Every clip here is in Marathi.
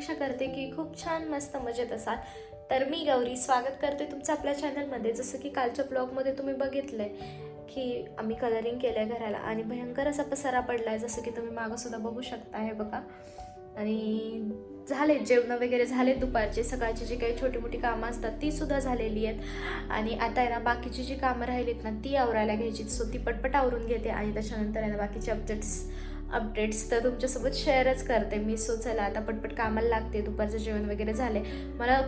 अपेक्षा करते की खूप छान मस्त मजेत असाल. तर मी गौरी स्वागत करते तुमचं आपल्या चॅनलमध्ये. जसं की कालच्या ब्लॉगमध्ये तुम्ही बघितलंय की आम्ही कलरिंग केलंय घराला आणि भयंकर असा पसारा पडलाय, जसं की तुम्ही मागं सुद्धा बघू शकता. हे बघा. आणि झाले जेवण वगैरे झाले, दुपारचे सकाळची जी काही छोटी मोठी कामं असतात ती सुद्धा झालेली आहेत. आणि आता आहे ना बाकीची जी कामं राहिलीत ना ती आवरायला घ्यायची. सो ती पटपट आवरून घेते आणि त्याच्यानंतर आहे ना बाकीचे अपडेट्स तर तुमच्यासोबत शेअरच करते मी. सो चला आता पटपट कामाला लागते. दुपारचं जेवण वगैरे झाले. मला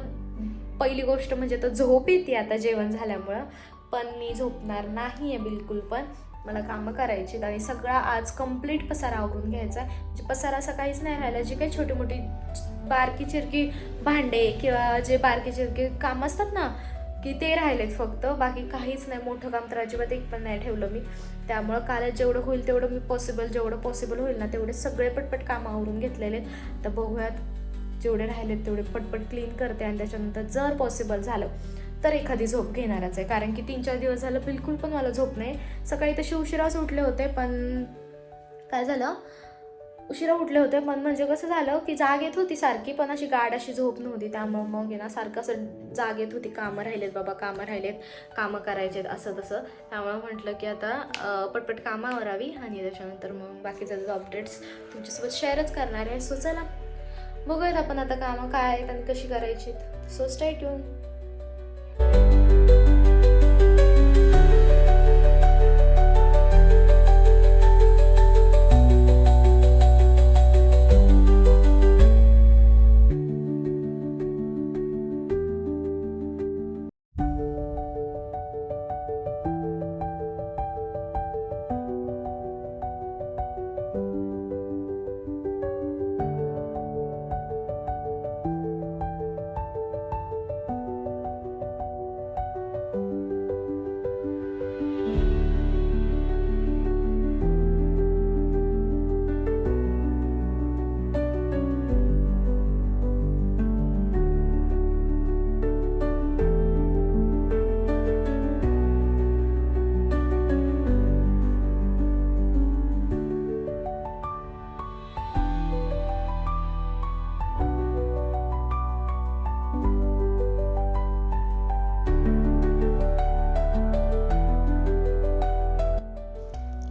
पहिली गोष्ट म्हणजे तर झोप येते आता जेवण झाल्यामुळं, पण मी झोपणार नाही आहे बिलकुल पण. मला कामं करायची आणि सगळा आज कंप्लीट पसारा आवरून घ्यायचा आहे. म्हणजे पसारा असं काहीच नाही राहिला. जी काही छोटी मोठी बारकी चिरकी भांडे किंवा जे बारकी चिरकी काम असतात ना की ते राहिलेत फक्त, बाकी काहीच नाही. मोठं काम तर अजिबात एक पण नाही ठेवलं मी. त्यामुळं काल जेवढं होईल तेवढं मी जेवढं पॉसिबल होईल ना तेवढे सगळे पटपट कामं आवरून घेतलेले आहेत. तर बघूयात, जेवढे राहिलेत तेवढे पटपट क्लीन करते आणि त्याच्यानंतर जर पॉसिबल झालं तर एखादी झोप घेणारच आहे. कारण की 3-4 दिवस झालं बिलकुल पण मला झोप नाही. सकाळी तशी उशिराच उठले होते, पण काय झालं, उशिरा उठले होते पण म्हणजे कसं झालं की जाग येत होती सारखी, पण अशी गाढ अशी झोप नव्हती. त्यामुळं मग आहे ना सारखं असं जाग येत होती, कामं राहिलेत बाबा, कामं राहिलेत, कामं करायचेत असं तसं. त्यामुळं म्हटलं की आता पटपट कामं आवरावी आणि त्याच्यानंतर मग बाकीचं अपडेट्स तुमच्यासोबत शेअरच करणार आहे. सो चला बघूयात आपण आता कामं काय आहेत आणि कशी करायची. So stay tune.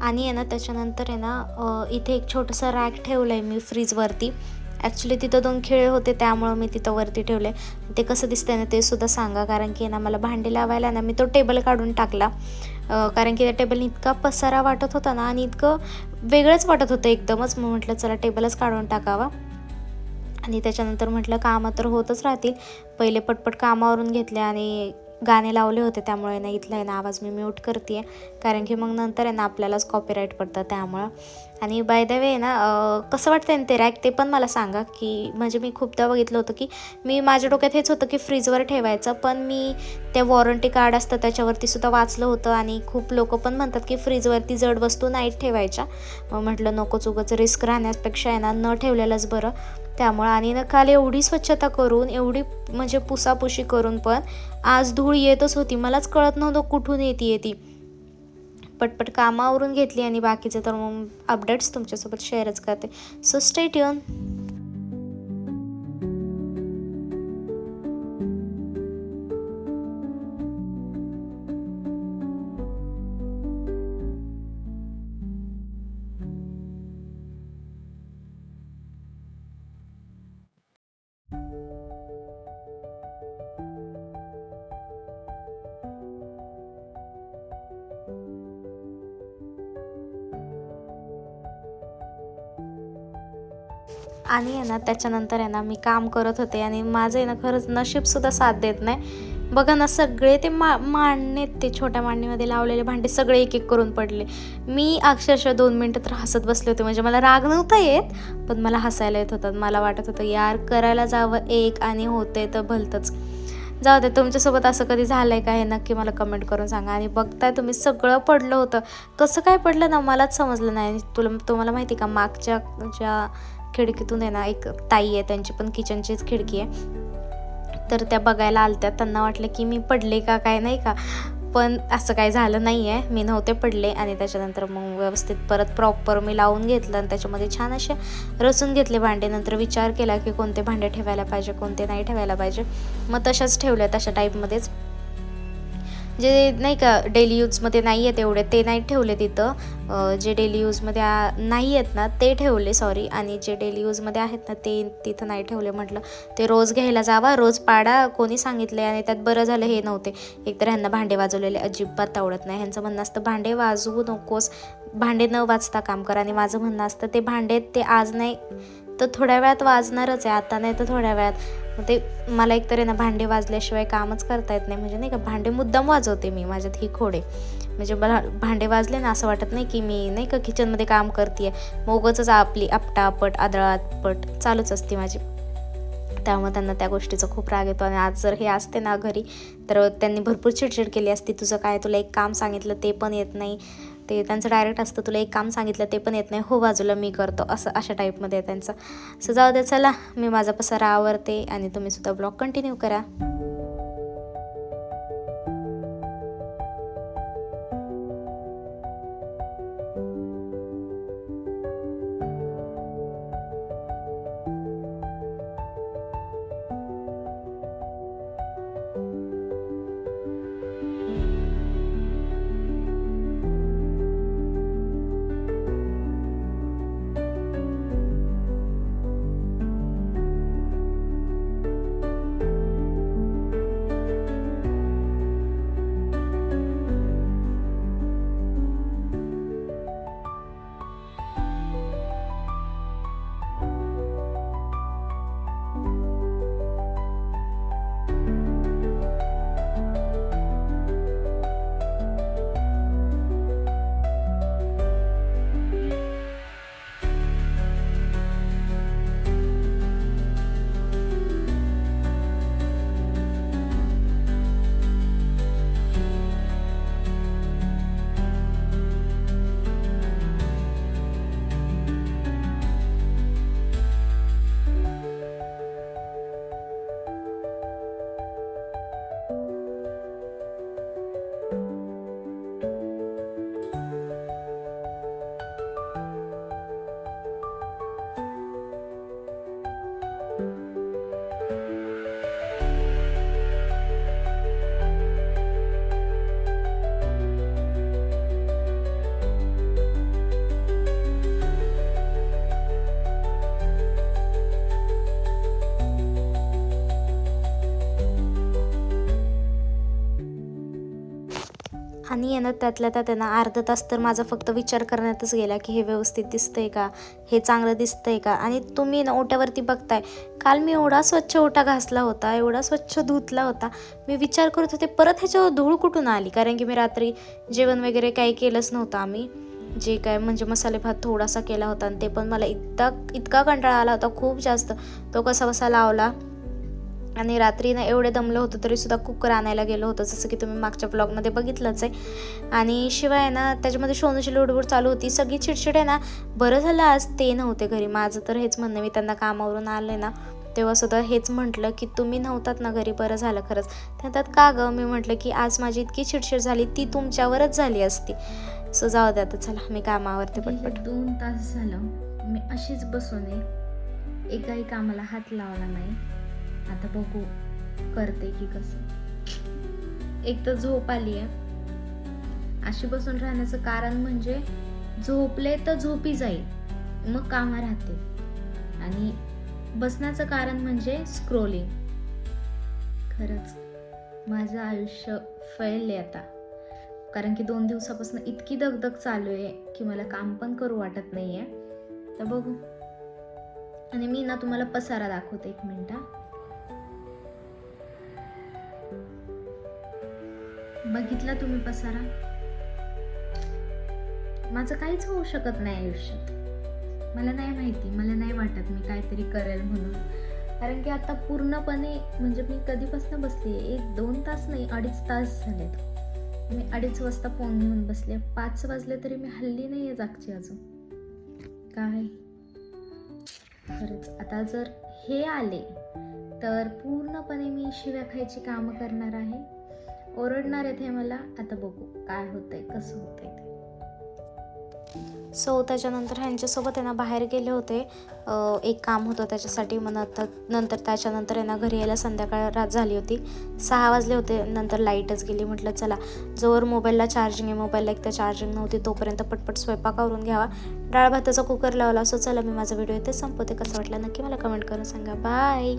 आणि आहे ना त्याच्यानंतर आहे ना इथे एक छोटंसं रॅक ठेवलं आहे मी फ्रीजवरती. ॲक्च्युली तिथं 2 खिळे होते त्यामुळं मी तिथं वरती ठेवले. ते कसं दिसतंय ना ते सुद्धा सांगा, कारण की ना मला भांडी लावायला ना मी तो टेबल काढून टाकला. कारण की त्या टेबलने इतका पसारा वाटत होता ना आणि इतकं वेगळंच वाटत होतं एकदमच. मग म्हटलं चला टेबलच काढून टाकावा. आणि त्याच्यानंतर म्हटलं कामं तर होतच राहतील, पहिले पटपट कामावरून घेतले आणि गाणे लावले होते. त्यामुळे ना इथला आहे ना आवाज मी म्यूट करते आहे, कारण की मग नंतर आहे ना आपल्यालाच कॉपीराईट पडतं त्यामुळं. आणि बाय द वे ना कसं वाटतं ना ते रॅक, ते पण मला सांगा. की म्हणजे मी खूपदा बघितलं होतं की मी माझ्या डोक्यात हेच होतं की फ्रीजवर ठेवायचं, पण मी त्या वॉरंटी कार्ड असतं त्याच्यावरती सुद्धा वाचलं होतं आणि खूप लोक पण म्हणतात की फ्रीजवरती जड वस्तू नाहीत ठेवायच्या. मग म्हटलं नकोच उगाच रिस्क राहण्यापेक्षा आहे ना न ठेवलेलंच बरं. त्यामुळं आणि ना काल एवढी स्वच्छता करून, एवढी म्हणजे पुसापुशी करून पण आज धूळ येतच होती. मलाच कळत नव्हतं कुठून येते ती. पटपट कामावरून घेतली आणि बाकीचे तर मग अपडेट्स तुमच्यासोबत शेअरच करते. So stay tune. आणि आहे ना त्याच्यानंतर आहे ना मी काम करत होते आणि माझं आहे ना खरंच नशीबसुद्धा साथ देत नाही. बघा ना सगळे ते मांडणीत, ते छोट्या मांडणीमध्ये लावलेले भांडे सगळे एक एक करून पडले. मी अक्षरशः 2 मिनटं तर हसत बसले होते. म्हणजे मला राग नव्हता येत, पण मला हसायला येत होतं. मला वाटत होतं यार करायला जावं एक आणि होते तर भलतंच. जाऊ दे, तुमच्यासोबत असं कधी झालं आहे का हे नक्की मला कमेंट करून सांगा. आणि बघताय तुम्ही सगळं पडलं होतं. कसं काय पडलं ना मलाच समजलं नाही. तुम्हाला माहिती का, मागच्या ज्या खिडकीतून आहे ना एक ताई आहे, त्यांची पण किचनचीच खिडकी आहे, तर त्या बघायला आलत्या. त्यांना वाटलं की मी पडले का काय नाही का, पण असं काही झालं नाही आहे, मी नव्हते पडले. आणि त्याच्यानंतर मग व्यवस्थित परत प्रॉपर मी लावून घेतलं आणि त्याच्यामध्ये छान असे रचून घेतले भांडे. नंतर विचार केला की कोणते भांडे ठेवायला पाहिजे, कोणते नाही ठेवायला पाहिजे. मग तशाच ठेवल्या, तशा टाईपमध्येच. जे नाही का डेली यूजमध्ये नाही आहेत एवढे ते नाही ठेवले तिथं. जे डेली यूजमध्ये नाही आहेत ना ते ठेवले, सॉरी. आणि जे डेली यूजमध्ये आहेत ना ते तिथं नाही ठेवले. म्हटलं ते रोज घ्यायला जावा, रोज पाडा, कोणी सांगितलं. आणि त्यात बरं झालं हे नव्हते. एकतर ह्यांना भांडे वाजवलेले अजिबात आवडत नाही. ह्यांचं म्हणणं असतं भांडे वाजवू नकोस, भांडे न वाजता काम कर. आणि माझं म्हणणं असतं ते भांडे ते आज नाही तर थोड्या वेळात वाजणारच आहे, आता नाही तर थोड्या वेळात. मग ते मला एकतर आहे ना भांडे वाजल्याशिवाय कामच करता येत नाही. म्हणजे नाही का भांडे मुद्दाम वाजवते मी, माझ्यात ही खोड आहे. म्हणजे मला भांडे वाजले ना असं वाटत नाही की मी नाही का किचनमध्ये काम करते आहे. मग उगाचच आपली आपटापट आदळापट चालूच असते माझी. त्यामुळे त्यांना त्या गोष्टीचा खूप राग येतो. आणि आज जर हे असते ना घरी तर त्यांनी भरपूर चिडचिड केली असती. तुझं काय, तुला एक काम सांगितलं ते पण येत नाही. ते त्यांचं डायरेक्ट असतं, तुला एक काम सांगितलं ते पण येत नाही, हो बाजूला मी करतो, असं अशा टाईपमध्ये आहे त्यांचं. सो जाऊ दे, चला मी माझा पसारा आवरते आणि तुम्ही सुद्धा ब्लॉग कंटिन्यू करा. आणि येणं त्यातल्या त्यात आहे ना अर्धा तास तर माझा फक्त विचार करण्यातच गेला की हे व्यवस्थित दिसतंय का, हे चांगलं दिसतंय का. आणि तुम्ही ना ओट्यावरती बघताय, काल मी एवढा स्वच्छ ओटा घासला होता, एवढा स्वच्छ धुतला होता. मी विचार करत होते परत ह्याच्यावर धूळ कुठून आली, कारण की मी रात्री जेवण वगैरे काही केलंच नव्हतं. आम्ही जे काय म्हणजे मसाले भात थोडासा केला होता आणि ते पण मला इतका कंटाळा आला होता खूप जास्त. तो कसा बसा लावला. आणि रात्री ना एवढे दमलं होतं तरीसुद्धा कुकर आणायला गेलो होतं, जसं की तुम्ही मागच्या ब्लॉगमध्ये बघितलंच आहे. आणि शिवाय ना त्याच्यामध्ये शोनूची लुडबुड चालू होती, सगळी चिडचिड आहे ना. बरं झालं आज ते नव्हते घरी. माझं तर हेच म्हणणं, मी त्यांना कामावरून आले ना तेव्हासुद्धा हेच म्हटलं की तुम्ही नव्हतात ना घरी, बरं झालं खरंच. त्यात का गं, मी म्हटलं की आज माझी इतकी चिडचिड झाली ती तुमच्यावरच झाली असती. सो जाऊ द्या आता, चला मी कामावरती पटपट. 2 तास झालं मी अशीच बसून आहे, एकाही कामाला हात लावला नाही. आता बघू करते की कसं. एक तर झोप आली आहे. अशी बसून राहण्याचं कारण म्हणजे झोपले तर झोपी जाईल, मग कामं राहते. आणि बसण्याचं कारण म्हणजे स्क्रोलिंग. खरंच माझं आयुष्य फैलले आता, कारण की 2 दिवसापासून इतकी दगदग चालू आहे की मला काम पण करू वाटत नाही आहे. तर बघू. आणि मी ना तुम्हाला पसारा दाखवते, 1 मिनिट. बघितला तुम्ही पसारा? माझं काहीच होऊ शकत नाही आयुष्यात. मला नाही माहिती, मला नाही वाटत मी काहीतरी करेल म्हणून. कारण की आता पूर्णपणे म्हणजे मी कधीपासून बसली आहे, 1-2 तास नाही 2.5 तास झालेत. मी 2:30 वाजता फोन घेऊन बसले, 5 वाजले तरी मी हल्ली नाही आहे जागची अजून. काय खरंच आता जर हे आले तर पूर्णपणे मी शिव्या खायची कामं करणार आहे. ओरडणार आहेत हे मला. आता बघू काय होतंय, कसं होतंय ते. सो त्याच्यानंतर ह्यांच्यासोबत आहे ना बाहेर गेले होते, एक काम होतं त्याच्यासाठी. मग नंतर त्याच्यानंतर आहे ना घरी यायला संध्याकाळ रात झाली होती, 6 वाजले होते. नंतर लाईटच गेली. म्हटलं चला जोवर मोबाईलला चार्जिंग आहे, मोबाईलला एक तर चार्जिंग नव्हती, तोपर्यंत पटपट स्वयंपाक करून घ्यावा. डाळ भाताचा कुकर लावला. सो चला मी माझा व्हिडिओ इथे संपवते. कसं वाटलं नक्की मला कमेंट करून सांगा. बाय.